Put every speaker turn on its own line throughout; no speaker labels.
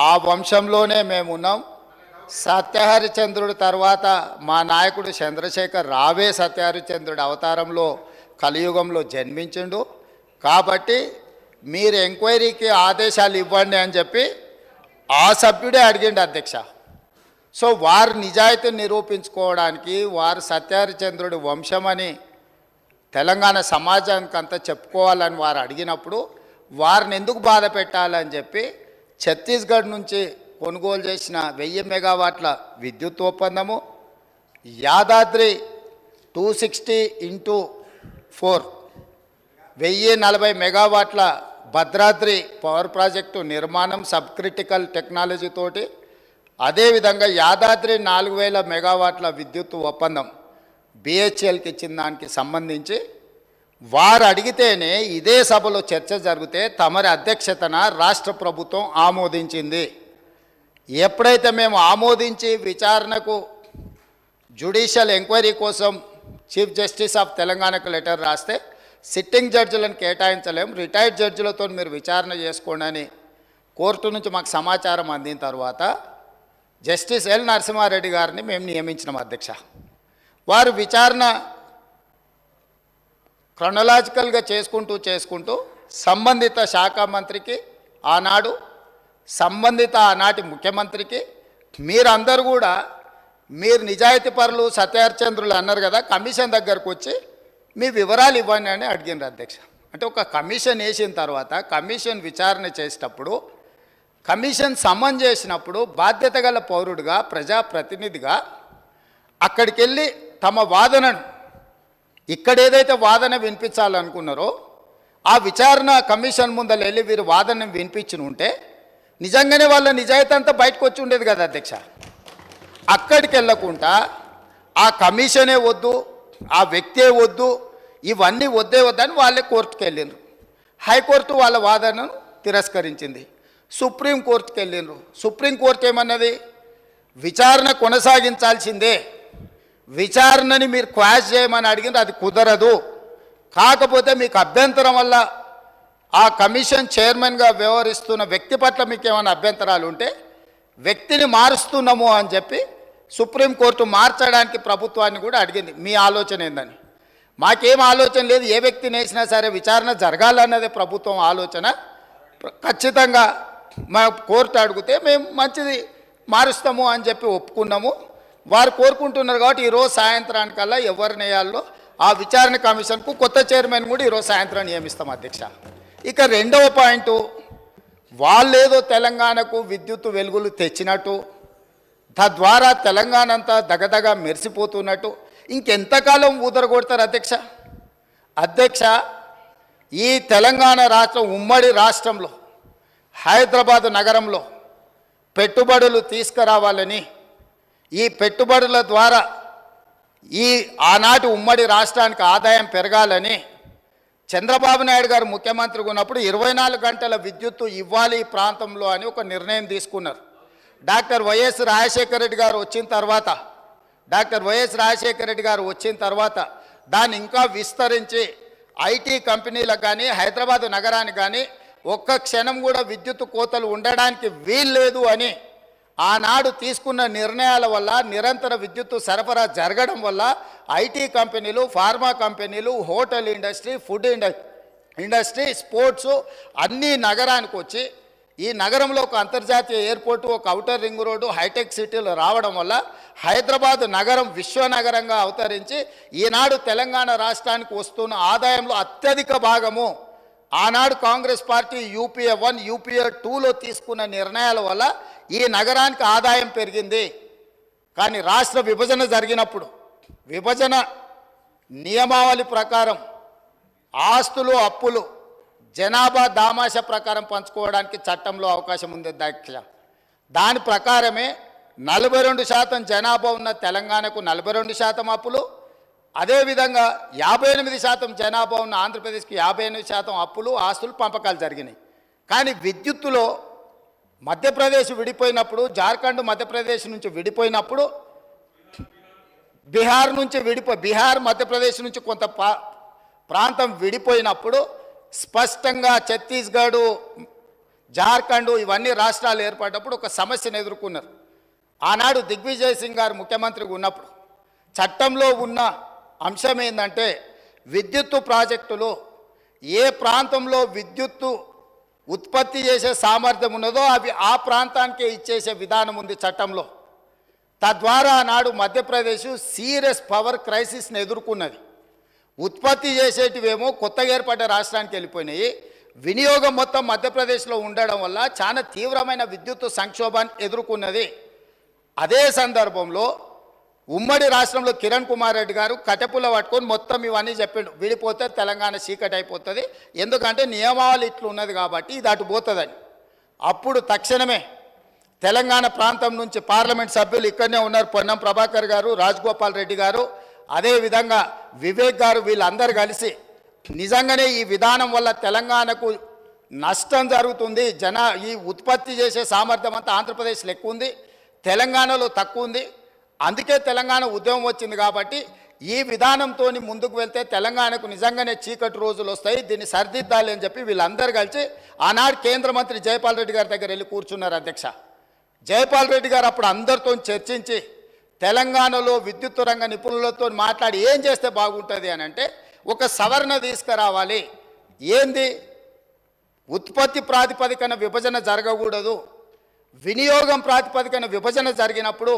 ఆ వంశంలోనే మేము ఉన్నాం. సత్యహరిచంద్రుడి తర్వాత మా నాయకుడు చంద్రశేఖర్ రావే సత్యహరిచంద్రుడి అవతారంలో కలియుగంలో జన్మించిండు. కాబట్టి మీరు ఎంక్వైరీకి ఆదేశాలు ఇవ్వండి అని చెప్పి ఆ సభ్యుడే అడిగిండు అధ్యక్ష. సో వారు నిజాయితీని నిరూపించుకోవడానికి వారు సత్యహరిచంద్రుడి వంశమని తెలంగాణ సమాజానికి అంతా చెప్పుకోవాలని వారు అడిగినప్పుడు వారిని ఎందుకు బాధ పెట్టాలని చెప్పి ఛత్తీస్గఢ్ నుంచి కొనుగోలు చేసిన 1000 మెగావాట్ల విద్యుత్ ఒప్పందము, యాదాద్రి 260x4 1040 మెగావాట్ల భద్రాద్రి పవర్ ప్రాజెక్టు నిర్మాణం సబ్ క్రిటికల్ టెక్నాలజీ తోటి, అదేవిధంగా యాదాద్రి 4000 మెగావాట్ల విద్యుత్ ఒప్పందం బిహెచ్ఎల్కి ఇచ్చిన దానికి సంబంధించి వారు అడిగితేనే ఇదే సభలో చర్చ జరిగితే తమరి అధ్యక్షతన రాష్ట్ర ప్రభుత్వం ఆమోదించింది. ఎప్పుడైతే మేము ఆమోదించి విచారణకు జ్యుడిషియల్ ఎంక్వైరీ కోసం చీఫ్ జస్టిస్ ఆఫ్ తెలంగాణకు లెటర్ రాస్తే సిట్టింగ్ జడ్జిలను కేటాయించలేం, రిటైర్డ్ జడ్జిలతో మీరు విచారణ చేసుకోండి అని కోర్టు నుంచి మాకు సమాచారం అందిన తర్వాత జస్టిస్ ఎల్ నరసింహారెడ్డి గారిని మేము నియమించినాం అధ్యక్ష. వారు విచారణ క్రొనలాజికల్గా చేసుకుంటూ సంబంధిత శాఖ మంత్రికి ఆనాడు సంబంధిత ఆనాటి ముఖ్యమంత్రికి మీరందరూ కూడా మీరు నిజాయితీ పరులు సత్యహరిచంద్రులు అన్నారు కదా, కమిషన్ దగ్గరకు వచ్చి మీ వివరాలు ఇవ్వండి అని అడిగినారు అధ్యక్ష. అంటే ఒక కమిషన్ వేసిన తర్వాత కమిషన్ విచారణ చేసేటప్పుడు కమిషన్ సమన్ చేసినప్పుడు బాధ్యత గల పౌరుడిగా ప్రజాప్రతినిధిగా అక్కడికి వెళ్ళి తమ వాదనను ఇక్కడ ఏదైతే వాదన వినిపించాలనుకున్నారో ఆ విచారణ కమిషన్ ముందర వెళ్ళి వీరు వాదన వినిపించి ఉంటే నిజంగానే వాళ్ళ నిజాయితీ అంతా బయటకు వచ్చి ఉండేది కదా అధ్యక్ష. అక్కడికి వెళ్ళకుండా ఆ కమిషనే వద్దు, ఆ వ్యక్తే వద్దు, ఇవన్నీ వద్దని వాళ్ళే కోర్టుకు వెళ్ళిండ్రు. హైకోర్టు వాళ్ళ వాదనను తిరస్కరించింది. సుప్రీంకోర్టుకు వెళ్ళిండ్రు. సుప్రీంకోర్టు ఏమన్నది, విచారణ కొనసాగించాల్సిందే, విచారణని మీరు క్వాష్ చేయమని అడిగింది, అది కుదరదు. కాకపోతే మీకు అభ్యంతరం వల్ల ఆ కమిషన్ చైర్మన్గా వ్యవహరిస్తున్న వ్యక్తి పట్ల మీకు ఏమైనా అభ్యంతరాలు ఉంటే వ్యక్తిని మారుస్తున్నాము అని చెప్పి సుప్రీంకోర్టు మార్చడానికి ప్రభుత్వాన్ని కూడా అడిగింది. మీ ఆలోచన ఏందని? మాకేం ఆలోచన లేదు, ఏ వ్యక్తిని వేసినా సరే విచారణ జరగాలన్నదే ప్రభుత్వం ఆలోచన. ఖచ్చితంగా మా కోర్టు అడిగితే మేము మంచిది మారుస్తాము అని చెప్పి ఒప్పుకున్నాము. వారు కోరుకుంటున్నారు కాబట్టి ఈరోజు సాయంత్రానికల్లా ఎవరిని వేయాలో ఆ విచారణ కమిషన్కు కొత్త చైర్మన్ కూడా ఈరోజు సాయంత్రం నియమిస్తాం అధ్యక్ష. ఇక రెండవ పాయింట్, వాళ్ళేదో తెలంగాణకు విద్యుత్ వెలుగులు తెచ్చినట్టు, తద్వారా తెలంగాణ అంతా దగదగా మెరిసిపోతున్నట్టు ఇంకెంతకాలం ఊదరగొడతారు అధ్యక్ష. ఈ తెలంగాణ రాష్ట్రం ఉమ్మడి రాష్ట్రంలో హైదరాబాద్ నగరంలో పెట్టుబడులు తీసుకురావాలని, ఈ పెట్టుబడుల ద్వారా ఈ ఆనాటి ఉమ్మడి రాష్ట్రానికి ఆదాయం పెరగాలని చంద్రబాబు నాయుడు గారు ముఖ్యమంత్రిగా ఉన్నప్పుడు 24 గంటల విద్యుత్తు ఇవ్వాలి ఈ ప్రాంతంలో అని ఒక నిర్ణయం తీసుకున్నారు. డాక్టర్ వైఎస్ రాజశేఖర రెడ్డి గారు వచ్చిన తర్వాత దాన్ని ఇంకా విస్తరించి ఐటీ కంపెనీలకు కానీ హైదరాబాద్ నగరానికి కానీ ఒక్క క్షణం కూడా విద్యుత్ కోతలు ఉండడానికి వీల్లేదు అని ఆనాడు తీసుకున్న నిర్ణయాల వల్ల నిరంతర విద్యుత్తు సరఫరా జరగడం వల్ల ఐటీ కంపెనీలు, ఫార్మా కంపెనీలు, hotel industry, food industry, sports అన్నీ నగరానికి వచ్చి ఈ నగరంలో ఒక అంతర్జాతీయ ఎయిర్పోర్టు, ఒక ఔటర్ రింగ్ రోడ్డు, హైటెక్ సిటీలు రావడం వల్ల హైదరాబాద్ నగరం విశ్వనగరంగా అవతరించి ఈనాడు తెలంగాణ రాష్ట్రానికి వస్తున్న ఆదాయంలో అత్యధిక భాగము ఆనాడు కాంగ్రెస్ పార్టీ యూపీఏ 1, యూపీఏ 2లో తీసుకున్న నిర్ణయాల వల్ల ఈ నగరానికి ఆదాయం పెరిగింది. కానీ రాష్ట్ర విభజన జరిగినప్పుడు విభజన నియమావళి ప్రకారం ఆస్తులు, అప్పులు జనాభా దామాష ప్రకారం పంచుకోవడానికి చట్టంలో అవకాశం ఉంది అధ్యక్ష. దాని ప్రకారమే 42% జనాభా ఉన్న తెలంగాణకు 42% అప్పులు, అదేవిధంగా 58% జనాభా ఉన్న ఆంధ్రప్రదేశ్కి 58% అప్పులు, ఆస్తులు, పంపకాలు జరిగినాయి. కానీ విద్యుత్తులో మధ్యప్రదేశ్ విడిపోయినప్పుడు, జార్ఖండ్ మధ్యప్రదేశ్ నుంచి విడిపోయినప్పుడు, బీహార్ మధ్యప్రదేశ్ నుంచి కొంత ప్రాంతం విడిపోయినప్పుడు స్పష్టంగా ఛత్తీస్గఢ్ జార్ఖండ్ ఇవన్నీ రాష్ట్రాలు ఏర్పడ్డప్పుడు ఒక సమస్యను ఎదుర్కొన్నారు. ఆనాడు దిగ్విజయ్ సింగ్ గారు ముఖ్యమంత్రిగా ఉన్నప్పుడు చట్టంలో ఉన్న అంశం ఏంటంటే విద్యుత్తు ప్రాజెక్టులు ఏ ప్రాంతంలో విద్యుత్తు ఉత్పత్తి చేసే సామర్థ్యం ఉన్నదో అవి ఆ ప్రాంతానికే ఇచ్చేసే విధానం ఉంది చట్టంలో. తద్వారా ఆనాడు మధ్యప్రదేశ్ సీరియస్ పవర్ క్రైసిస్ని ఎదుర్కొన్నది. ఉత్పత్తి చేసేటివేమో కొత్తగా ఏర్పడ్డ రాష్ట్రానికి వెళ్ళిపోయినాయి. వినియోగం మొత్తం మధ్యప్రదేశ్లో ఉండడం వల్ల చాలా తీవ్రమైన విద్యుత్ సంక్షోభాన్ని ఎదుర్కొన్నది. అదే సందర్భంలో ఉమ్మడి రాష్ట్రంలో కిరణ్ కుమార్ రెడ్డి గారు కట్టెపుల్ల పట్టుకొని మొత్తం ఇవన్నీ చెప్పిండు, విడిపోతే తెలంగాణ చీకటి అయిపోతుంది, ఎందుకంటే నియమావళి ఇట్లు ఉన్నది కాబట్టి ఇది అటు పోతుందని. అప్పుడు తక్షణమే తెలంగాణ ప్రాంతం నుంచి పార్లమెంట్ సభ్యులు ఇక్కడనే ఉన్నారు, పొన్నం ప్రభాకర్ గారు, రాజగోపాల్ రెడ్డి గారు, అదేవిధంగా వివేక్ గారు, వీళ్ళందరూ కలిసి నిజంగానే ఈ విధానం వల్ల తెలంగాణకు నష్టం జరుగుతుంది, ఈ ఉత్పత్తి చేసే సామర్థ్యం అంతా ఆంధ్రప్రదేశ్లో ఎక్కువ ఉంది, తెలంగాణలో తక్కువ ఉంది, అందుకే తెలంగాణ ఉద్యమం వచ్చింది కాబట్టి ఈ విధానంతో ముందుకు వెళ్తే తెలంగాణకు నిజంగానే చీకటి రోజులు వస్తాయి, దీన్ని సరిదిద్దాలి అని చెప్పి వీళ్ళందరూ కలిసి ఆనాడు కేంద్ర మంత్రి జైపాల్ రెడ్డి గారి దగ్గర వెళ్ళి కూర్చున్నారు. అధ్యక్ష, జైపాల్ రెడ్డి గారు అప్పుడు అందరితో చర్చించి తెలంగాణలో విద్యుత్ రంగ నిపుణులతో మాట్లాడి ఏం చేస్తే బాగుంటుంది అని అంటే ఒక సవరణ తీసుకురావాలి. ఏంది? ఉత్పత్తి ప్రాతిపదికన విభజన జరగకూడదు, వినియోగం ప్రాతిపదికన విభజన జరిగినప్పుడు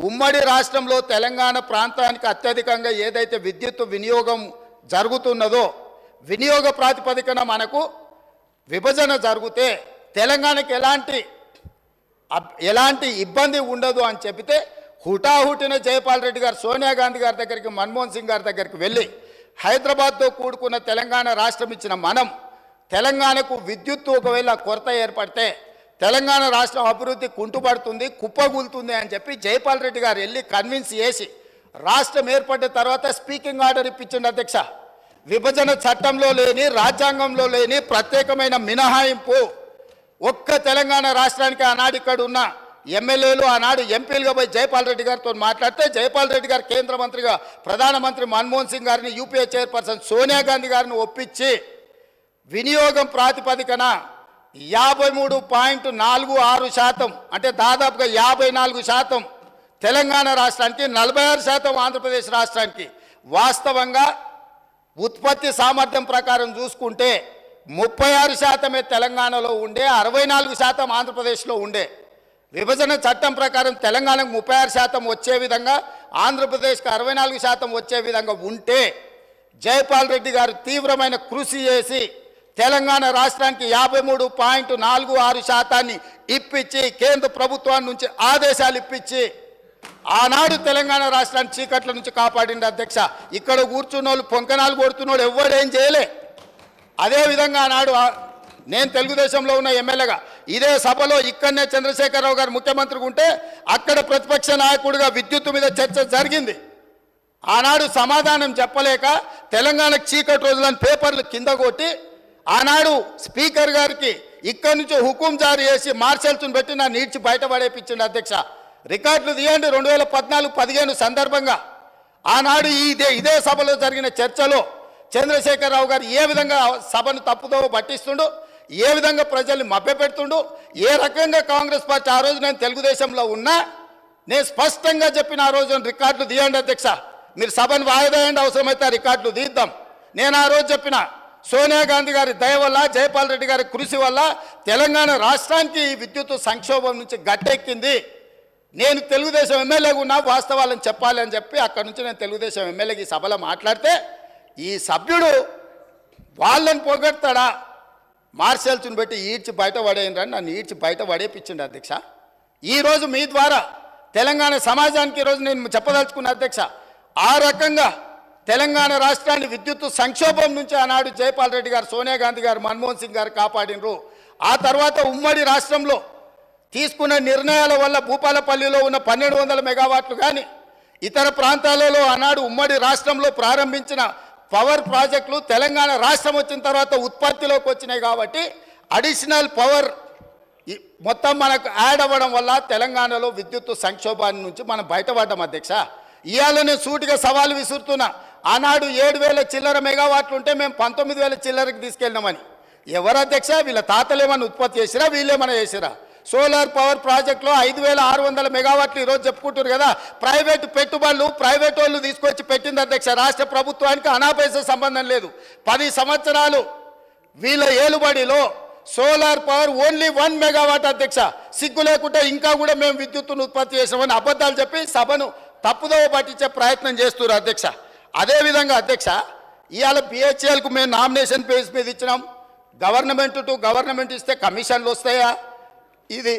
ఉమ్మడి రాష్ట్రంలో తెలంగాణ ప్రాంతానికి అత్యధికంగా ఏదైతే విద్యుత్ వినియోగం జరుగుతున్నదో వినియోగ ప్రాతిపదికన మనకు విభజన జరిగితే తెలంగాణకి ఎలాంటి ఇబ్బంది ఉండదు అని చెబితే హుటాహుటిన జైపాల్ రెడ్డి గారు సోనియా గాంధీ గారి దగ్గరికి, మన్మోహన్ సింగ్ గారి దగ్గరికి వెళ్ళి హైదరాబాద్తో కూడుకున్న తెలంగాణ రాష్ట్రం ఇచ్చిన మనం తెలంగాణకు విద్యుత్తు ఒకవేళ కొరత ఏర్పడితే తెలంగాణ రాష్ట్రం అభివృద్ధి కుంటుపడుతుంది, కుప్పగూలుతుంది అని చెప్పి జైపాల్ రెడ్డి గారు వెళ్ళి కన్విన్స్ చేసి రాష్ట్రం ఏర్పడిన తర్వాత స్పీకింగ్ ఆర్డర్ ఇప్పించండి. అధ్యక్ష, విభజన చట్టంలో లేని, రాజ్యాంగంలో లేని ప్రత్యేకమైన మినహాయింపు ఒక్క తెలంగాణ రాష్ట్రానికి ఆనాడు ఇక్కడ ఉన్న ఎమ్మెల్యేలు ఆనాడు ఎంపీలుగా పోయి జైపాల్ రెడ్డి గారితో మాట్లాడితే జైపాల్ రెడ్డి గారు కేంద్ర మంత్రిగా ప్రధానమంత్రి మన్మోహన్ సింగ్ గారిని, యూపీఏ చైర్పర్సన్ సోనియా గాంధీ గారిని ఒప్పించి వినియోగం ప్రాతిపదికన 53.46% అంటే దాదాపుగా 54% తెలంగాణ రాష్ట్రానికి, 46% ఆంధ్రప్రదేశ్ రాష్ట్రానికి. వాస్తవంగా ఉత్పత్తి సామర్థ్యం ప్రకారం చూసుకుంటే 36% తెలంగాణలో ఉండే, 64% ఆంధ్రప్రదేశ్లో ఉండే. విభజన చట్టం ప్రకారం తెలంగాణకు 36% వచ్చే విధంగా, ఆంధ్రప్రదేశ్కి 64% వచ్చే విధంగా ఉంటే జైపాల్ రెడ్డి గారు తీవ్రమైన కృషి చేసి తెలంగాణ రాష్ట్రానికి 53.46% ఇప్పించి కేంద్ర ప్రభుత్వాన్ని నుంచి ఆదేశాలు ఇప్పించి ఆనాడు తెలంగాణ రాష్ట్రాన్ని చీకట్ల నుంచి కాపాడింది. అధ్యక్ష, ఇక్కడ కూర్చున్న వాళ్ళు పొంకనాలు కొడుతున్నాడు ఎవడేం చేయలే. అదేవిధంగా ఆనాడు నేను తెలుగుదేశంలో ఉన్న ఎమ్మెల్యేగా ఇదే సభలో ఇక్కడనే చంద్రశేఖరరావు గారు ముఖ్యమంత్రిగా ఉంటే అక్కడ ప్రతిపక్ష నాయకుడిగా విద్యుత్తు మీద చర్చ జరిగింది. ఆనాడు సమాధానం చెప్పలేక తెలంగాణకు చీకటి రోజులని పేపర్లు కింద కొట్టి ఆనాడు స్పీకర్ గారికి ఇక్కడి నుంచి హుకుం జారీ చేసి మార్షల్స్ను పెట్టి నా నీడ్చి బయటపడేపించింది. అధ్యక్ష, రికార్డులు తీయండి. 2014-15 సందర్భంగా ఆనాడు ఇదే సభలో జరిగిన చర్చలో చంద్రశేఖరరావు గారు ఏ విధంగా సభను తప్పుదో పట్టిస్తుండు, ఏ విధంగా ప్రజల్ని మభ్యపెడుతుండు, ఏ రకంగా కాంగ్రెస్ పార్టీ ఆ రోజు నేను తెలుగుదేశంలో ఉన్నా నేను స్పష్టంగా చెప్పిన ఆ రోజు రికార్డులు తీయండి. అధ్యక్ష, మీరు సభను వాయిదా వేయండి, అవసరమైతే ఆ రికార్డులు తీద్దాం. నేను ఆ రోజు చెప్పిన సోనియా గాంధీ గారి దయ వల్ల, జైపాల్ రెడ్డి గారి కృషి వల్ల తెలంగాణ రాష్ట్రానికి ఈ విద్యుత్ సంక్షోభం నుంచి గట్టెక్కింది. నేను తెలుగుదేశం ఎమ్మెల్యేగా ఉన్నా వాస్తవాలను చెప్పాలి అని చెప్పి అక్కడి నుంచి నేను తెలుగుదేశం ఎమ్మెల్యేకి ఈ సభలో మాట్లాడితే ఈ సభ్యుడు వాళ్ళని పొగడతాడా, మార్షల్స్ని పెట్టి ఈడ్చి బయట పడేయండి, నన్ను ఈడ్చి బయట పడేపించండి. అధ్యక్ష, ఈరోజు మీ ద్వారా తెలంగాణ సమాజానికి ఈరోజు నేను చెప్పదలుచుకున్న అధ్యక్ష, ఆ రకంగా తెలంగాణ రాష్ట్రాన్ని విద్యుత్ సంక్షోభం నుంచి ఆనాడు జైపాల్ రెడ్డి గారు, సోనియా గాంధీ గారు, మన్మోహన్ సింగ్ గారు కాపాడినరు. ఆ తర్వాత ఉమ్మడి రాష్ట్రంలో తీసుకున్న నిర్ణయాల వల్ల భూపాలపల్లిలో ఉన్న 1200 మెగావాట్లు కానీ ఇతర ప్రాంతాలలో ఆనాడు ఉమ్మడి రాష్ట్రంలో ప్రారంభించిన పవర్ ప్రాజెక్టులు తెలంగాణ రాష్ట్రం వచ్చిన తర్వాత ఉత్పత్తిలోకి వచ్చినాయి కాబట్టి అడిషనల్ పవర్ మొత్తం మనకు యాడ్ అవ్వడం వల్ల తెలంగాణలో విద్యుత్ సంక్షోభాన్ని నుంచి మనం బయటపడ్డాం. అధ్యక్ష, ఇవాళ నేను సూటిగా సవాలు విసురుతున్నా. ఆనాడు 7,000 చిల్లర మెగావాట్లు ఉంటే మేము 19,000 చిల్లరకి తీసుకెళ్ళినామని. ఎవరు అధ్యక్ష? వీళ్ళ తాతలు ఏమైనా ఉత్పత్తి చేసిరా, వీళ్ళేమైనా చేసిరా? సోలార్ పవర్ ప్రాజెక్టులో 5,600 మెగావాట్లు ఈరోజు చెప్పుకుంటారు కదా. ప్రైవేటు పెట్టుబడులు ప్రైవేట్ వాళ్ళు తీసుకొచ్చి పెట్టింది అధ్యక్ష. రాష్ట్ర ప్రభుత్వానికి అనాపైస సంబంధం లేదు. 10 సంవత్సరాలు వీళ్ళ ఏలుబడిలో సోలార్ పవర్ ఓన్లీ 1 మెగావాట్ అధ్యక్ష. సిగ్గు లేకుంటే ఇంకా కూడా మేము విద్యుత్తును ఉత్పత్తి చేసామని అబద్ధాలు చెప్పి సభను తప్పుదోవ పట్టించే ప్రయత్నం చేస్తున్నారు అధ్యక్ష. అదేవిధంగా అధ్యక్ష, ఇవాళ బిహెచ్ఎల్కు మేము నామినేషన్ పేజ్ మీద ఇచ్చినాం. గవర్నమెంట్ టు గవర్నమెంట్ ఇస్తే కమిషన్లు వస్తాయా? ఇది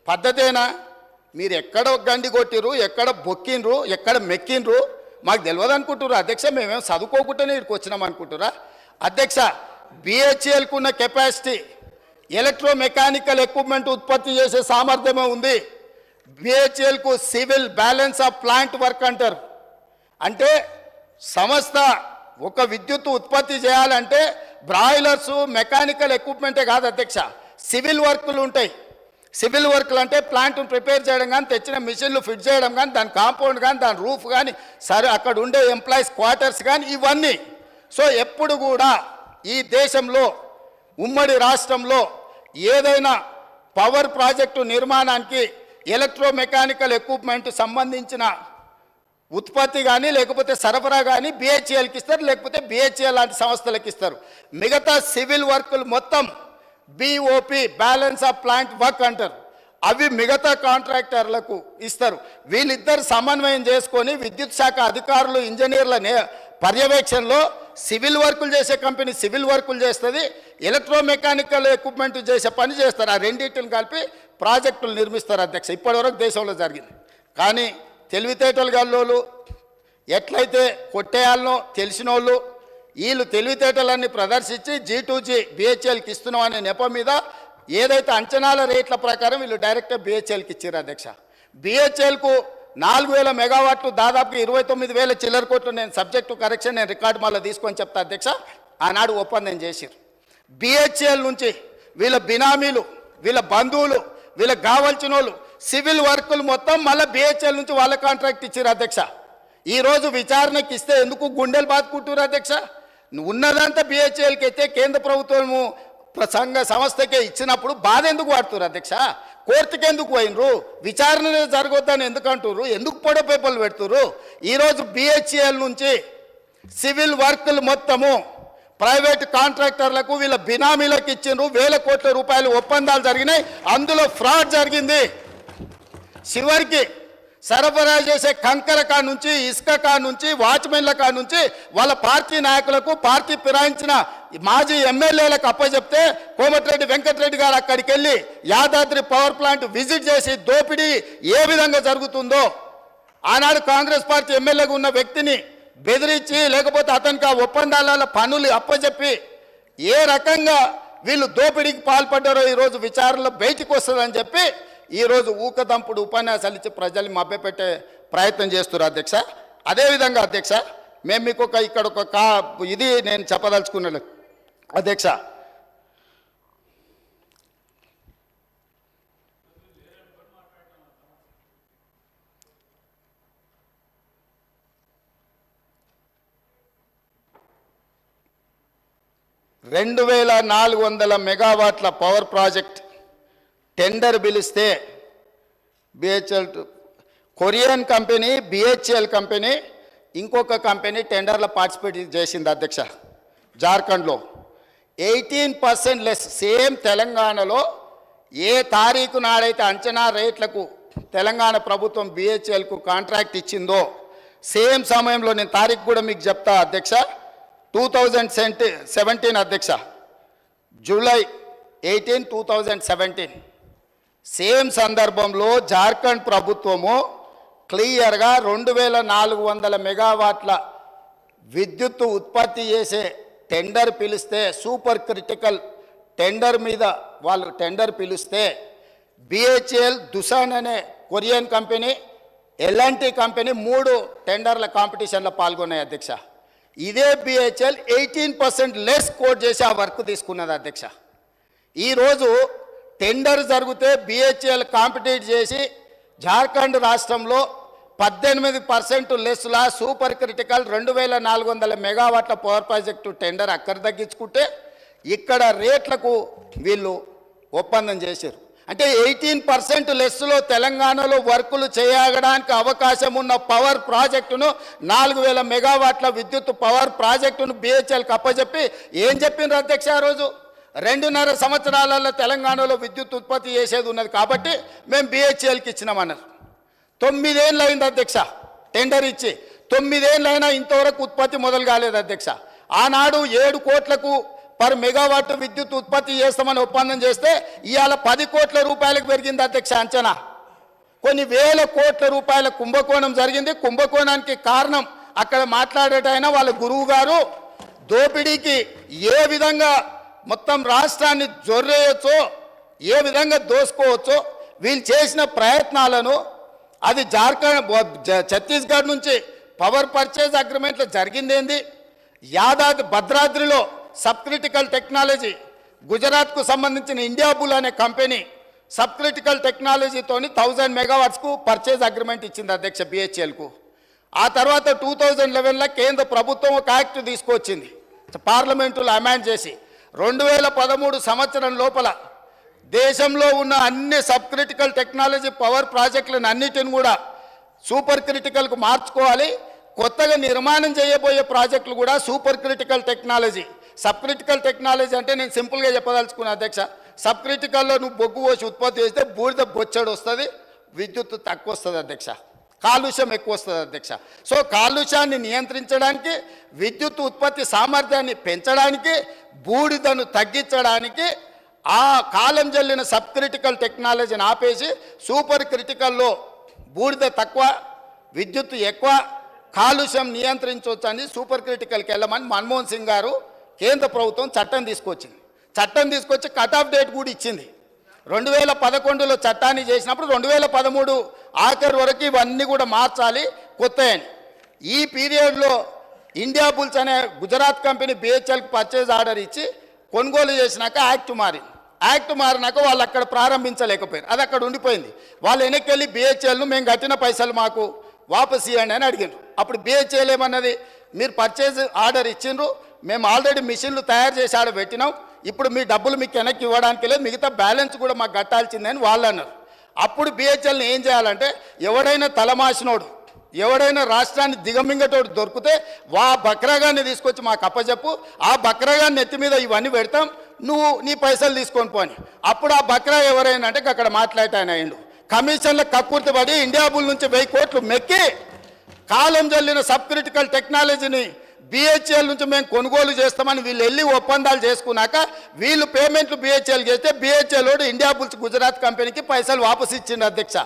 పద్ధతేనా? మీరు ఎక్కడ గండి కొట్టిరు, ఎక్కడ బొక్కిండ్రు, ఎక్కడ మెక్కిండ్రు మాకు తెలియదు అనుకుంటున్నారు అధ్యక్ష. మేమేం చదువుకోకుండానే ఇక్కడికి వచ్చినాం అనుకుంటురా అధ్యక్ష? బిహెచ్ఎల్కు ఉన్న కెపాసిటీ, ఎలక్ట్రోమెకానికల్ ఎక్విప్మెంట్ ఉత్పత్తి చేసే సామర్థ్యమే ఉంది. బిహెచ్ఎల్కు civil balance of plant work అంటారు. అంటే సంస్థ ఒక విద్యుత్ ఉత్పత్తి చేయాలంటే బ్రాయిలర్స్ మెకానికల్ ఎక్విప్మెంటే కాదు అధ్యక్ష, సివిల్ వర్క్లు ఉంటాయి. సివిల్ వర్క్లు అంటే ప్లాంట్ను ప్రిపేర్ చేయడం కానీ, తెచ్చిన మిషన్లు ఫిట్ చేయడం కానీ, దాని కాంపౌండ్ కానీ, దాని రూఫ్ కానీ, సరే అక్కడ ఉండే ఎంప్లాయీస్ క్వార్టర్స్ కానీ, ఇవన్నీ. సో ఎప్పుడు కూడా ఈ దేశంలో ఉమ్మడి రాష్ట్రంలో ఏదైనా పవర్ ప్రాజెక్టు నిర్మాణానికి ఎలక్ట్రోమెకానికల్ ఎక్విప్మెంట్ సంబంధించిన ఉత్పత్తి కానీ లేకపోతే సరఫరా కానీ బిహెచ్ఎల్కి ఇస్తారు, లేకపోతే బిహెచ్ఎల్ లాంటి సంస్థలకు ఇస్తారు. మిగతా సివిల్ వర్కులు మొత్తం BOP balance of plant work అంటారు. అవి మిగతా కాంట్రాక్టర్లకు ఇస్తారు. వీళ్ళిద్దరు సమన్వయం చేసుకొని విద్యుత్ శాఖ అధికారులు ఇంజనీర్ల పర్యవేక్షణలో సివిల్ వర్కులు చేసే కంపెనీ సివిల్ వర్కులు చేస్తుంది, ఎలక్ట్రోమెకానికల్ ఎక్విప్మెంట్ చేసే పని చేస్తారు. ఆ రెండింటిని కలిపి ప్రాజెక్టులు నిర్మిస్తారు అధ్యక్ష. ఇప్పటివరకు దేశంలో జరిగింది. కానీ తెలివితేటలు గల్లోళ్ళు, ఎట్లయితే కొట్టేయాలనో తెలిసిన వాళ్ళు, వీళ్ళు తెలివితేటలన్నీ ప్రదర్శించి G2G బిహెచ్ఎల్కి ఇస్తున్నాం అనే నెపం మీద ఏదైతే అంచనాల రేట్ల ప్రకారం వీళ్ళు డైరెక్ట్గా బిహెచ్ఎల్కి ఇచ్చారు అధ్యక్ష. బిహెచ్ఎల్కు 4,000 మెగావాట్లు దాదాపు 29,000 చిల్లర కోట్లు. నేను సబ్జెక్టు కరెక్షన్ నేను రికార్డు మళ్ళీ తీసుకొని చెప్తా అధ్యక్ష. ఆనాడు ఒప్పందం చేసిరు. బిహెచ్ఎల్ నుంచి వీళ్ళ బినామీలు, వీళ్ళ బంధువులు, వీళ్ళకి కావాల్సిన వాళ్ళు సివిల్ వర్కులు మొత్తం మళ్ళీ బిహెచ్ఎల్ నుంచి వాళ్ళ కాంట్రాక్ట్ ఇచ్చారు అధ్యక్ష. ఈరోజు విచారణకి ఇస్తే ఎందుకు గుండెలు బాదుకుంటారు అధ్యక్ష? ఉన్నదంతా బిహెచ్ఎల్కి అయితే కేంద్ర ప్రభుత్వము సంస్థకే ఇచ్చినప్పుడు బాధ ఎందుకు పడుతున్నారు అధ్యక్ష? కోర్టుకి ఎందుకు పోయినరు? విచారణ జరగొద్దని ఎందుకు అంటున్నారు? ఎందుకు పొడ పేపర్లు పెడుతున్నారు? ఈరోజు బిహెచ్ఎల్ నుంచి సివిల్ వర్కులు మొత్తము ప్రైవేట్ కాంట్రాక్టర్లకు వీళ్ళ బినామీలకు ఇచ్చిండ్రు. 1,000 కోట్ల రూపాయలు ఒప్పందాలు జరిగినాయి. అందులో ఫ్రాడ్ జరిగింది. చివరికి సరఫరా చేసే కంకర కా నుంచి, ఇసుక కా నుంచి, వాచ్మెన్ల కా నుంచి వాళ్ళ పార్టీ నాయకులకు, పార్టీ ఫిరాయించిన మాజీ ఎమ్మెల్యేలకు అప్పచెప్తే కోమటిరెడ్డి వెంకటరెడ్డి గారు అక్కడికి వెళ్ళి యాదాద్రి పవర్ ప్లాంట్ విజిట్ చేసి దోపిడీ ఏ విధంగా జరుగుతుందో ఆనాడు కాంగ్రెస్ పార్టీ ఎమ్మెల్యేగా ఉన్న వ్యక్తిని బెదిరించి లేకపోతే అతనికి ఆ ఒప్పందాల పనులు అప్పచెప్పి ఏ రకంగా వీళ్ళు దోపిడీకి పాల్పడ్డారో ఈరోజు విచారణలో బయటికి వస్తుందని చెప్పి ఈరోజు ఊకదంపుడు ఉపన్యాసాలు ఇచ్చి ప్రజల్ని మభ్యపెట్టే ప్రయత్నం చేస్తున్నారు అధ్యక్ష. అదేవిధంగా అధ్యక్ష, మేము మీకు ఇక్కడ ఒక ఇది నేను చెప్పదలుచుకున్నాను అధ్యక్ష. $2,400 మెగావాట్ల పవర్ ప్రాజెక్ట్ టెండర్ పిలిస్తే BHEL Korean company, BHEL company, ఇంకొక కంపెనీ టెండర్లో పార్టిసిపేట్ చేసింది అధ్యక్ష. జార్ఖండ్లో 18% లెస్. సేమ్ తెలంగాణలో ఏ తారీఖు నాడైతే అంచనా రేట్లకు తెలంగాణ ప్రభుత్వం బిహెచ్ఎల్కు కాంట్రాక్ట్ ఇచ్చిందో సేమ్ సమయంలో, నేను తారీఖు కూడా మీకు చెప్తా అధ్యక్ష, 2017 అధ్యక్ష, జూలై 18, 2017 సేమ్ సందర్భంలో జార్ఖండ్ ప్రభుత్వము క్లియర్గా 2,400 మెగావాట్ల విద్యుత్తు ఉత్పత్తి చేసే టెండర్ పిలిస్తే, సూపర్ క్రిటికల్ టెండర్ మీద వాళ్ళు టెండర్ పిలిస్తే బిహెచ్ఎల్, దుసాన్ అనే కొరియన్ కంపెనీ, ఎల్ఎన్టీ కంపెనీ 3 టెండర్ల కాంపిటీషన్లో పాల్గొన్నాయి అధ్యక్ష. ఇదే బిహెచ్ఎల్ 18% లెస్ కోట్ చేసి ఆ వర్క్ తీసుకున్నది అధ్యక్ష. ఈరోజు టెండర్ జరిగితే బిహెచ్ఎల్ కాంపిటీట్ చేసి జార్ఖండ్ రాష్ట్రంలో 18% లెస్లా సూపర్ క్రిటికల్ 2,400 మెగావాట్ల పవర్ ప్రాజెక్టు టెండర్ అక్కడ తగ్గించుకుంటే ఇక్కడ రేట్లకు వీళ్ళు ఒప్పందం చేశారు. అంటే 18% లెస్లో తెలంగాణలో వర్కులు చేయడానికి అవకాశం ఉన్న పవర్ ప్రాజెక్టును 4000 మెగావాట్ల విద్యుత్ పవర్ ప్రాజెక్టును బిహెచ్ఎల్కి అప్పచెప్పి ఏం చెప్పిండ్రు అధ్యక్ష? ఆ రోజు 2.5 సంవత్సరాలలో తెలంగాణలో విద్యుత్ ఉత్పత్తి చేసేది ఉన్నది కాబట్టి మేము బిహెచ్ఎల్కి ఇచ్చినామన్నారు. 9 ఏళ్ళు అయింది అధ్యక్ష టెండర్ ఇచ్చి, 9 ఏళ్ళు అయినా ఇంతవరకు ఉత్పత్తి మొదలు కాలేదు అధ్యక్ష. ఆనాడు 7 కోట్లకు పర్ మెగావాట్ విద్యుత్ ఉత్పత్తి చేస్తామని ఒప్పందం చేస్తే ఇవాళ 10 కోట్ల రూపాయలకు పెరిగింది అధ్యక్ష అంచనా. కొన్ని వేల కోట్ల రూపాయల కుంభకోణం జరిగింది. కుంభకోణానికి కారణం అక్కడ మాట్లాడేటైనా వాళ్ళ గురువు గారు దోపిడీకి ఏ విధంగా మొత్తం రాష్ట్రాన్ని జొర్రేయచ్చో, ఏ విధంగా దోసుకోవచ్చో వీళ్ళు చేసిన ప్రయత్నాలను, అది ఛత్తీస్గఢ్ నుంచి పవర్ పర్చేజ్ అగ్రిమెంట్లో జరిగిందేంది, భద్రాద్రిలో సబ్ క్రిటికల్ టెక్నాలజీ గుజరాత్కు సంబంధించిన ఇండియా బుల్ అనే కంపెనీ సబ్ క్రిటికల్ టెక్నాలజీతోని 1000 మెగావాట్స్కు పర్చేజ్ అగ్రిమెంట్ ఇచ్చింది అధ్యక్ష బిహెచ్ఎల్కు. ఆ తర్వాత 2011లో కేంద్ర ప్రభుత్వం ఒక యాక్ట్ తీసుకొచ్చింది, పార్లమెంటులో అమెండ్ చేసి 2013 సంవత్సరం లోపల దేశంలో ఉన్న అన్ని సబ్ క్రిటికల్ టెక్నాలజీ పవర్ ప్రాజెక్టులను అన్నిటిని కూడా సూపర్ క్రిటికల్కు మార్చుకోవాలి. కొత్తగా నిర్మాణం చేయబోయే ప్రాజెక్టులు కూడా super critical technology. Sub critical technology అంటే నేను సింపుల్గా చెప్పదలుచుకున్నా అధ్యక్ష, సబ్ క్రిటికల్లో నువ్వు బొగ్గు పోసి ఉత్పత్తి చేస్తే బూడిద బొచ్చడు వస్తుంది, విద్యుత్ తక్కువ వస్తుంది అధ్యక్ష, కాలుష్యం ఎక్కువ వస్తుంది అధ్యక్ష. సో కాలుష్యాన్ని నియంత్రించడానికి, విద్యుత్ ఉత్పత్తి సామర్థ్యాన్ని పెంచడానికి, బూడిదను తగ్గించడానికి ఆ కాలం జల్లిన సబ్ క్రిటికల్ టెక్నాలజీని ఆపేసి సూపర్ క్రిటికల్లో బూడిద తక్కువ, విద్యుత్ ఎక్కువ, కాలుష్యం నియంత్రించవచ్చని సూపర్ క్రిటికల్కి వెళ్ళమని మన్మోహన్ సింగ్ గారు కేంద్ర ప్రభుత్వం చట్టం తీసుకొచ్చింది. చట్టం తీసుకొచ్చి కట్ ఆఫ్ డేట్ కూడా ఇచ్చింది. 2011లో చట్టాన్ని చేసినప్పుడు 2013 ఆఖరి వరకు ఇవన్నీ కూడా మార్చాలి కొత్తయని. ఈ పీరియడ్లో ఇండియా బుల్స్ అనే గుజరాత్ కంపెనీ బిహెచ్ఎల్కి పర్చేజ్ ఆర్డర్ ఇచ్చి కొనుగోలు చేసినాక యాక్ట్ మారింది. యాక్ట్ మారినాక వాళ్ళు అక్కడ ప్రారంభించలేకపోయారు, అది అక్కడ ఉండిపోయింది. వాళ్ళు వెనక్కి వెళ్ళి బిహెచ్ఎల్ను మేము కట్టిన పైసలు మాకు వాపస్ ఇవ్వండి అని అడిగారు. అప్పుడు బిహెచ్ఎల్ ఏమన్నది, మీరు పర్చేజ్ ఆర్డర్ ఇచ్చిండ్రు, మేము ఆల్రెడీ మిషన్లు తయారు చేసి ఆడ పెట్టినాం, ఇప్పుడు మీ డబ్బులు మీకు వెనక్కి ఇవ్వడానికి లేదు, మిగతా బ్యాలెన్స్ కూడా మాకు కట్టాల్సిందని వాళ్ళు అన్నారు. అప్పుడు బిహెచ్ఎల్ని ఏం చేయాలంటే, ఎవడైనా తలమాసినోడు, ఎవడైనా రాష్ట్రాన్ని దిగమింగటోడు దొరికితే బక్రాగాన్ని తీసుకొచ్చి మాకు అప్పచెప్పు, ఆ బక్రాగాన్ని నెత్తి మీద ఇవన్నీ పెడతాం, నువ్వు నీ పైసలు తీసుకొని పోని. అప్పుడు ఆ బక్రా ఎవరైనా అంటే అక్కడ మాట్లాడితే ఆయన అయ్యిండు. కమిషన్ల కక్కుర్తి పడి ఇండియా బుల్ నుంచి 1000 కోట్లు మెక్కి కాలం జల్లిన సబ్ క్రిటికల్ టెక్నాలజీని బిహెచ్ఎల్ నుంచి మేము కొనుగోలు చేస్తామని వీళ్ళు వెళ్ళి ఒప్పందాలు చేసుకున్నాక వీళ్ళు పేమెంట్లు బిహెచ్ఎల్ చేస్తే బిహెచ్ఎల్ ఇండియా బుల్స్ గుజరాత్ కంపెనీకి పైసలు వాపసు ఇచ్చింది అధ్యక్ష.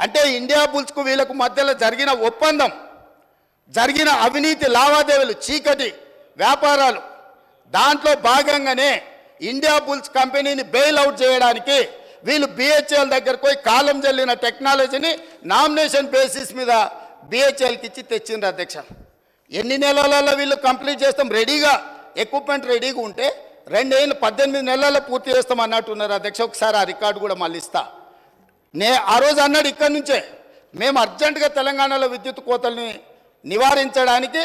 అంటే ఇండియా బుల్స్కు వీళ్ళకు మధ్యలో జరిగిన ఒప్పందం, జరిగిన అవినీతి లావాదేవీలు, చీకటి వ్యాపారాలు, దాంట్లో భాగంగానే ఇండియా బుల్స్ కంపెనీని బెయిల్ అవుట్ చేయడానికి వీళ్ళు బిహెచ్ఎల్ దగ్గరకు పోయి కాలం జల్లిన టెక్నాలజీని నామినేషన్ బేసిస్ మీద బిహెచ్ఎల్కి ఇచ్చి తెచ్చిండ్రు అధ్యక్ష. ఎన్ని నెలలలో వీళ్ళు కంప్లీట్ చేస్తాం, రెడీగా ఎక్విప్మెంట్ రెడీగా ఉంటే 2 ఏళ్ళు 18 నెలల్లో పూర్తి చేస్తాం అన్నట్టున్నారు అధ్యక్ష. ఒకసారి ఆ రికార్డు కూడా మళ్ళీ ఇస్తా. ఆ రోజు అన్నాడు ఇక్కడి నుంచే మేము అర్జెంటుగా తెలంగాణలో విద్యుత్ కోతల్ని నివారించడానికి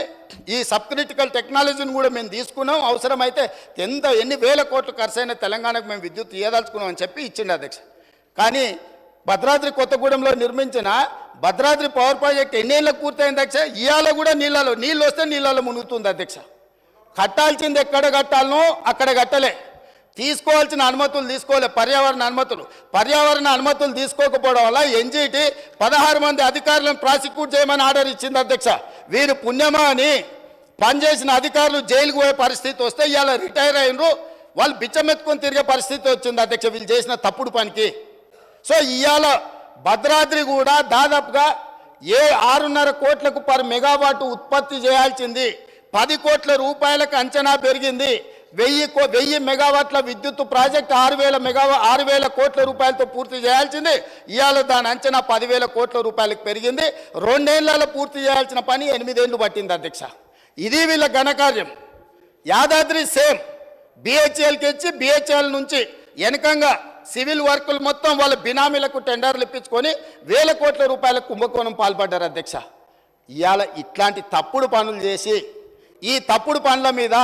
ఈ సబ్ క్రిటికల్ టెక్నాలజీని కూడా మేము తీసుకున్నాం, అవసరమైతే ఎన్ని వేల కోట్లు ఖర్చు అయినా తెలంగాణకు మేము విద్యుత్ ఇవ్వదలుచుకున్నాం అని చెప్పి ఇచ్చిండు అధ్యక్ష. కానీ భద్రాద్రి కొత్తగూడెంలో నిర్మించిన భద్రాద్రి పవర్ ప్రాజెక్ట్ ఎన్నేళ్ళకు పూర్తయింది అధ్యక్ష? ఇవాళ కూడా నీళ్ళు వస్తే నీళ్ళలో మునుగుతుంది అధ్యక్ష. కట్టాల్సింది ఎక్కడ కట్టాలనో అక్కడ కట్టలే, తీసుకోవాల్సిన అనుమతులు తీసుకోలే, పర్యావరణ అనుమతులు తీసుకోకపోవడం వల్ల ఎన్జీటీ 16 మంది అధికారులను ప్రాసిక్యూట్ చేయమని ఆర్డర్ ఇచ్చింది అధ్యక్ష. వీరు పుణ్యమా అని పనిచేసిన అధికారులు జైలుకు పోయే పరిస్థితి వస్తే ఇవాళ రిటైర్ అయినరు, వాళ్ళు బిచ్చమెత్తుకొని తిరిగే పరిస్థితి వచ్చింది అధ్యక్ష వీళ్ళు చేసిన తప్పుడు పనికి. సో ఇవాళ భద్రాద్రి కూడా దాదాపుగా 6.5 కోట్లకు పర్ మెగావాట్ ఉత్పత్తి చేయాల్సింది 10 కోట్ల రూపాయలకు అంచనా పెరిగింది. 1000 మెగావాట్ల విద్యుత్ ప్రాజెక్ట్ 6,000 కోట్ల రూపాయలతో పూర్తి చేయాల్సింది ఇవాళ దాని అంచనా 10,000 కోట్ల రూపాయలకు పెరిగింది. 2 ఏళ్లలో పూర్తి చేయాల్సిన పని 8 ఏళ్ళు పట్టింది అధ్యక్ష. ఇది వీళ్ళ ఘనకార్యం. యాదాద్రి సేమ్ బిహెచ్ఎల్కి ఇచ్చి బిహెచ్ఎల్ నుంచి వెనకంగా సివిల్ వర్కులు మొత్తం వాళ్ళ బినామీలకు టెండర్లు ఇప్పించుకొని 1000 కోట్ల రూపాయల కుంభకోణం పాల్పడ్డారు అధ్యక్ష. ఇవాళ ఇట్లాంటి తప్పుడు పనులు చేసి ఈ తప్పుడు పనుల మీద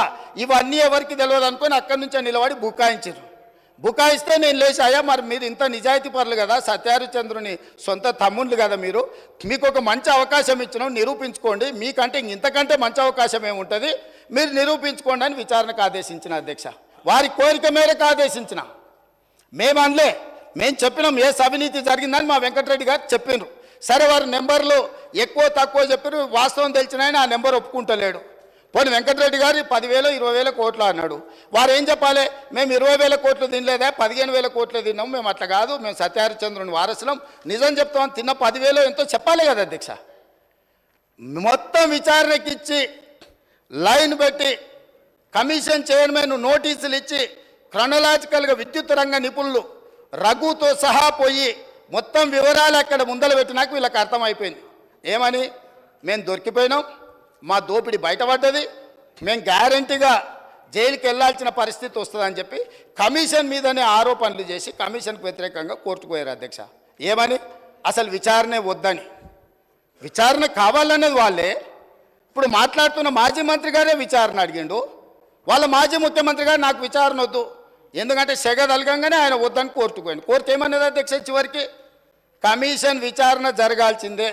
ఇవన్నీ ఎవరికి తెలియదు అనుకొని అక్కడి నుంచే నిలబడి బుకాయించారు. బుకాయిస్తే నేను లేచి, అయ్యా మరి మీరు ఇంత నిజాయితీ పరులు కదా, సత్యహరిచంద్రుని సొంత తమ్ముళ్ళు కదా, మీకు ఒక మంచి అవకాశం ఇచ్చినాం, నిరూపించుకోండి, మీకంటే ఇంతకంటే మంచి అవకాశం ఏముంటుంది, మీరు నిరూపించుకోండి అని విచారణకు ఆదేశించిన అధ్యక్ష. వారి కోరిక మేరకు ఆదేశించిన. మేము అనలే, మేము చెప్పినాం ఏ అవినీతి జరిగిందని మా వెంకటరెడ్డి గారు చెప్పినారు. సరే వారి నెంబర్లు ఎక్కువ తక్కువ చెప్పారు, వాస్తవం తెలిసిన ఆయన ఆ నెంబర్ ఒప్పుకుంటలేడు. పోనీ వెంకటరెడ్డి గారు 10,000 20,000 కోట్లు అన్నాడు. వారు ఏం చెప్పాలి, మేము 20,000 కోట్లు తినలేదా, 15,000 కోట్లు తిన్నాం, మేము అట్లా కాదు, మేము సత్యహరిచంద్రుని వారసులం, నిజం చెప్తామని తిన్న 10,000 ఎంతో చెప్పాలి కదా అధ్యక్ష. మొత్తం విచారణకిచ్చి లైన్ పెట్టి కమిషన్ చైర్మన్ నోటీసులు ఇచ్చి క్రొనలాజికల్గా విద్యుత్ రంగ నిపుణులు రఘుతో సహా పోయి మొత్తం వివరాలు అక్కడ ముందలు పెట్టినాక వీళ్ళకి అర్థమైపోయింది. ఏమని, మేము దొరికిపోయినాం, మా దోపిడీ బయటపడ్డది, మేము గ్యారంటీగా జైలుకి వెళ్ళాల్సిన పరిస్థితి వస్తుందని చెప్పి కమిషన్ మీదనే ఆరోపణలు చేసి కమిషన్కు వ్యతిరేకంగా కోర్టుకు పోయారు అధ్యక్ష. ఏమని, అసలు విచారణే వద్దని, విచారణ కావాలనేది వాళ్ళే. ఇప్పుడు మాట్లాడుతున్న మాజీ మంత్రి గారే విచారణ అడిగిండు, వాళ్ళ మాజీ ముఖ్యమంత్రి గారు నాకు విచారణ వద్దు, ఎందుకంటే సెగ తలగంగానే ఆయన వద్దని కోర్టుకు పోయింది. కోర్టు ఏమన్నది అధ్యక్ష, చివరికి కమిషన్ విచారణ జరగాల్సిందే,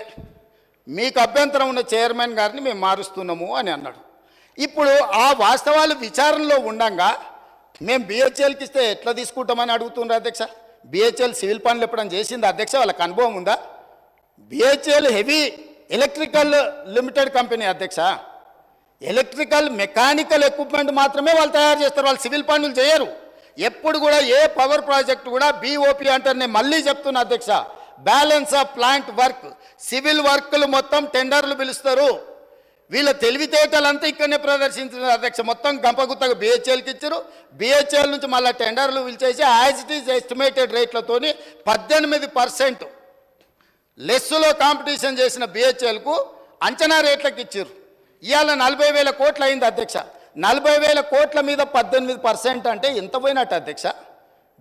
మీకు అభ్యంతరం ఉన్న చైర్మన్ గారిని మేము మారుస్తున్నాము అని అన్నాడు. ఇప్పుడు ఆ వాస్తవాలు విచారణలో ఉండగా మేము బిహెచ్ఎల్కి ఇస్తే ఎట్లా తీసుకుంటామని అడుగుతున్నారు అధ్యక్ష. బిహెచ్ఎల్ సివిల్ పనులు ఎప్పుడైనా చేసింది అధ్యక్ష, వాళ్ళకి అనుభవం ఉందా? BHEL heavy electrical limited company అధ్యక్ష, ఎలక్ట్రికల్ మెకానికల్ ఎక్విప్మెంట్ మాత్రమే వాళ్ళు తయారు చేస్తారు, వాళ్ళు సివిల్ పనులు చేయరు. ఎప్పుడు కూడా ఏ పవర్ ప్రాజెక్ట్ కూడా బీఓపీ అంటారు. నేను మళ్ళీ చెప్తున్నా అధ్యక్ష, balance of plant work, civil వర్క్లు మొత్తం టెండర్లు పిలుస్తారు. వీళ్ళ తెలివితేటలంతా ఇక్కడనే ప్రదర్శించారు అధ్యక్ష. మొత్తం గంపగుత్తగా బిహెచ్ఎల్కి ఇచ్చారు, బిహెచ్ఎల్ నుంచి మళ్ళీ టెండర్లు పిలిచేసి యాజ్ ఇట్ ఈజ్ ఎస్టిమేటెడ్ రేట్లతోని 18% లెస్సులో కాంపిటీషన్ చేసిన బిహెచ్ఎల్కు అంచనా రేట్లకు ఇచ్చారు. ఇవాళ 40,000 కోట్లు అయింది అధ్యక్ష. 40,000 కోట్ల మీద 18% అంటే ఎంత పోయినట్టు అధ్యక్ష?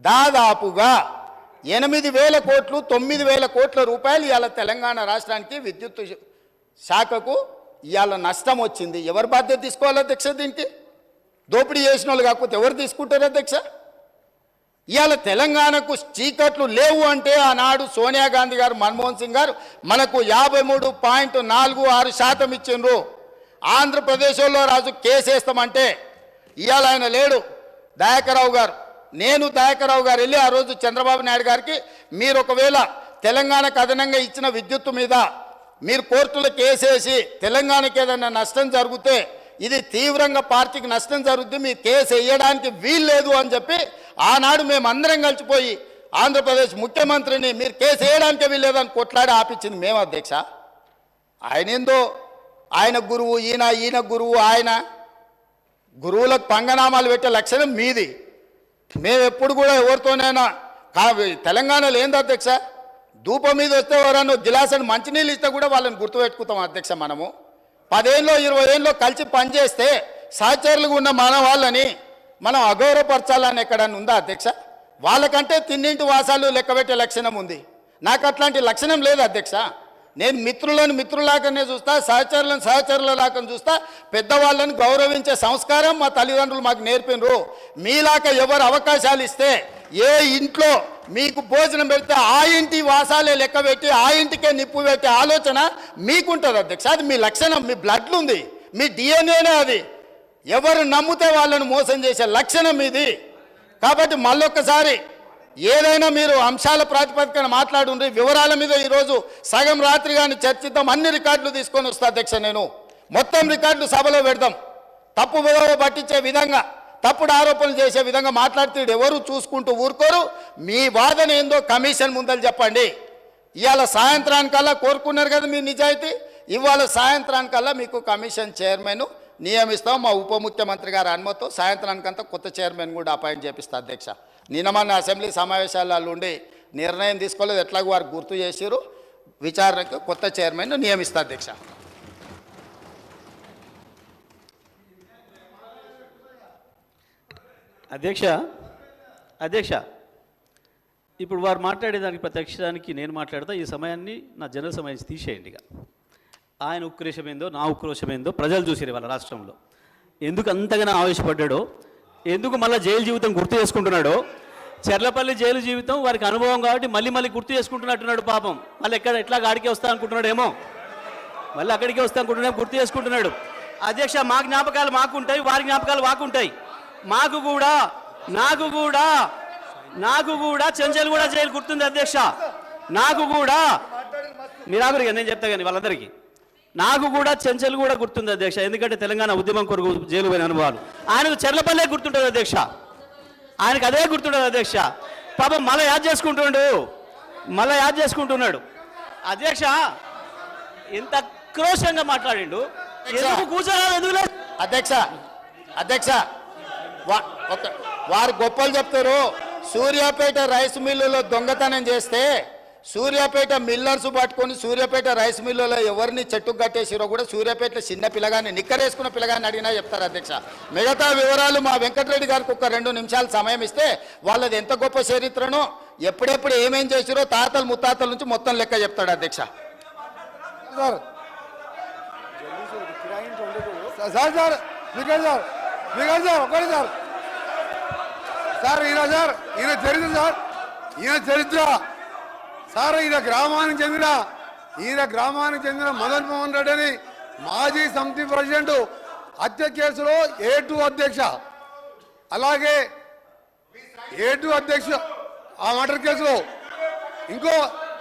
దాదాపుగా 8,000 కోట్లు 9,000 కోట్ల రూపాయలు ఇవాళ తెలంగాణ రాష్ట్రానికి విద్యుత్ శాఖకు ఇవాళ నష్టం వచ్చింది. ఎవరు బాధ్యత తీసుకోవాలి అధ్యక్ష? దీనికి దోపిడీ చేసిన వాళ్ళు కాకపోతే ఎవరు తీసుకుంటారు అధ్యక్ష? ఇవాళ తెలంగాణకు చీకట్లు లేవు అంటే ఆనాడు సోనియా గాంధీ గారు, మన్మోహన్ సింగ్ గారు మనకు 53.46% ఇచ్చిండ్రు. ఆంధ్రప్రదేశ్లో రాజు కేసు వేస్తామంటే ఇవాళ ఆయన లేడు, దయాకర్రావు గారు. నేను దయాకర్రావు గారు వెళ్ళి ఆ రోజు చంద్రబాబు నాయుడు గారికి, మీరు ఒకవేళ తెలంగాణకు అదనంగా ఇచ్చిన విద్యుత్తు మీద మీరు కోర్టులో కేసేసి తెలంగాణకి ఏదైనా నష్టం జరిగితే ఇది తీవ్రంగా పార్టీకి నష్టం జరుగుద్ది, మీ కేసు వేయడానికి వీల్లేదు అని చెప్పి ఆనాడు మేము అందరం కలిసిపోయి ఆంధ్రప్రదేశ్ ముఖ్యమంత్రిని మీరు కేసు వేయడానికే వీల్లేదని కొట్లాడి ఆపించింది మేము అధ్యక్ష. ఆయన ఏందో ఆయన గురువు, ఈయన గురువు, ఆయన గురువులకు పంగనామాలు పెట్టే లక్షణం మీది. మేము ఎప్పుడు కూడా ఎవరితోనైనా తెలంగాణలో ఏంది అధ్యక్ష, ధూపం మీద వస్తే ఎవరన్నా గిలాసని మంచినీళ్ళు ఇస్తే కూడా వాళ్ళని గుర్తుపెట్టుకుంటాం అధ్యక్ష. మనము 10 ఏళ్ళు 20 ఏళ్ళు కలిసి పనిచేస్తే సహచరులుగా ఉన్న మన వాళ్ళని మనం అగౌరవపరచాలని ఎక్కడన్నా ఉందా అధ్యక్ష? వాళ్ళకంటే తిన్నింటి వాసాలు లెక్కబెట్టే లక్షణం ఉంది, నాకు అట్లాంటి లక్షణం లేదు అధ్యక్ష. నేను మిత్రులను మిత్రులాగానే చూస్తా, సహచరులను సహచరులలాగా చూస్తా, పెద్దవాళ్ళని గౌరవించే సంస్కారం మా తల్లిదండ్రులు మాకు నేర్పినరు. మీలాగా ఎవరు అవకాశాలు ఇస్తే ఏ ఇంట్లో మీకు భోజనం పెడితే ఆ ఇంటి వాసాలే లెక్క పెట్టి ఆ ఇంటికే నిప్పు పెట్టే ఆలోచన మీకుంటుంది అధ్యక్ష. అది మీ లక్షణం, మీ బ్లడ్లు ఉంది, మీ డిఎన్ఏనే అది. ఎవరు నమ్మితే వాళ్ళను మోసం చేసే లక్షణం ఇది. కాబట్టి మళ్ళొక్కసారి ఏదైనా మీరు అంశాల ప్రాతిపదికన మాట్లాడుండ్రి, వివరాల మీద ఈరోజు సగం రాత్రి కానీ చర్చిద్దాం, అన్ని రికార్డులు తీసుకొని వస్తా అధ్యక్ష. నేను మొత్తం రికార్డులు సభలో పెడదాం. తప్పు విలువ పట్టించే విధంగా, తప్పుడు ఆరోపణలు చేసే విధంగా మాట్లాడితే ఎవరు చూసుకుంటూ ఊరుకోరు. మీ వాదన ఏందో కమిషన్ ముందలు చెప్పండి. ఇవాళ సాయంత్రానికల్లా కోరుకున్నారు కదా మీ నిజాయితీ, ఇవాళ సాయంత్రానికల్లా మీకు కమిషన్ చైర్మన్ నియమిస్తాం. మా ఉప ముఖ్యమంత్రి గారి అనుమతితో సాయంత్రానికంతా కొత్త చైర్మన్ కూడా అపాయింట్ చేపిస్తా అధ్యక్ష. నిన్న మన అసెంబ్లీ సమావేశాలలో ఉండి నిర్ణయం తీసుకోలేదు, ఎట్లాగో వారు గుర్తు చేసిరు, విచారణకు కొత్త చైర్మన్ నియమిస్తా అధ్యక్ష.
అధ్యక్ష ఇప్పుడు వారు మాట్లాడేదానికి ప్రత్యక్షానికి నేను మాట్లాడతా. ఈ సమయాన్ని నా జనరల్ సమయాన్ని తీసేయండి. ఇక ఆయన ఉక్రోషం ఏందో నా ఉక్రోషం ఏందో ప్రజలు చూసిరు వాళ్ళ రాష్ట్రంలో. ఎందుకు అంతగానో ఆవేశపడ్డాడో, ఎందుకు మళ్ళీ జైలు జీవితం గుర్తు చేసుకుంటున్నాడో, చెర్లపల్లి జైలు జీవితం వారికి అనుభవం కాబట్టి మళ్ళీ మళ్ళీ గుర్తు చేసుకుంటున్నట్టున్నాడు పాపం. మళ్ళీ ఎట్లా ఆడికే వస్తా అనుకుంటున్నాడేమో, మళ్ళీ అక్కడికే వస్తా అనుకుంటున్నాడు, గుర్తు చేసుకుంటున్నాడు. అధ్యక్ష, మా జ్ఞాపకాలు మాకు ఉంటాయి, వారి జ్ఞాపకాలు మాకుంటాయి. నాకు కూడా చెంచల్గూడ జైలు గుర్తుంది అధ్యక్ష. నాకు కూడా మీరాగురిగా నేను చెప్తా కానీ వాళ్ళందరికీ నాకు కూడా చెంచల్గూడ గుర్తుంది అధ్యక్ష. ఎందుకంటే తెలంగాణ ఉద్యమం కొరకు జైలు పోయిన అనుభవాలు. ఆయనకు చెర్లపల్లె గుర్తుంటుంది అధ్యక్ష, ఆయనకు అదే గుర్తుంటుంది అధ్యక్ష. పాపం మళ్ళీ యాద్ చేసుకుంటున్నాడు అధ్యక్ష. ఎంత క్రోషంగా మాట్లాడిండు, ఎందుకు కూర్చోరాదు, ఎందుకు లేదు?
అధ్యక్ష వారు గొప్పలు చెప్తారు. సూర్యాపేట రైస్ మిల్లులో దొంగతనం చేస్తే సూర్యాపేట మిల్లర్స్ పట్టుకొని సూర్యాపేట రైస్ మిల్లులో ఎవరిని చెట్టుకు కట్టేసిరో కూడా సూర్యాపేటలో చిన్న పిల్లగాన్ని నిక్కరేసుకున్న పిల్లగాన్ని అడిగినా చెప్తారు అధ్యక్ష. మిగతా వివరాలు మా వెంకటరెడ్డి గారికి ఒక 2 నిమిషాలు సమయం ఇస్తే వాళ్ళది ఎంత గొప్ప చరిత్రనో ఎప్పుడెప్పుడు ఏమేం చేసిరో తాతలు ముత్తాతల నుంచి మొత్తం లెక్క చెప్తాడు అధ్యక్ష.
ఈయన చరిత్ర సార్, ఈయన గ్రామానికి చెందిన మదన్ మోహన్ రెడ్డి అని మాజీ సమితి ప్రెసిడెంట్ హత్య కేసులో A2 అధ్యక్ష, అలాగే A2 అధ్యక్ష ఆ మర్డర్ కేసులో ఇంకో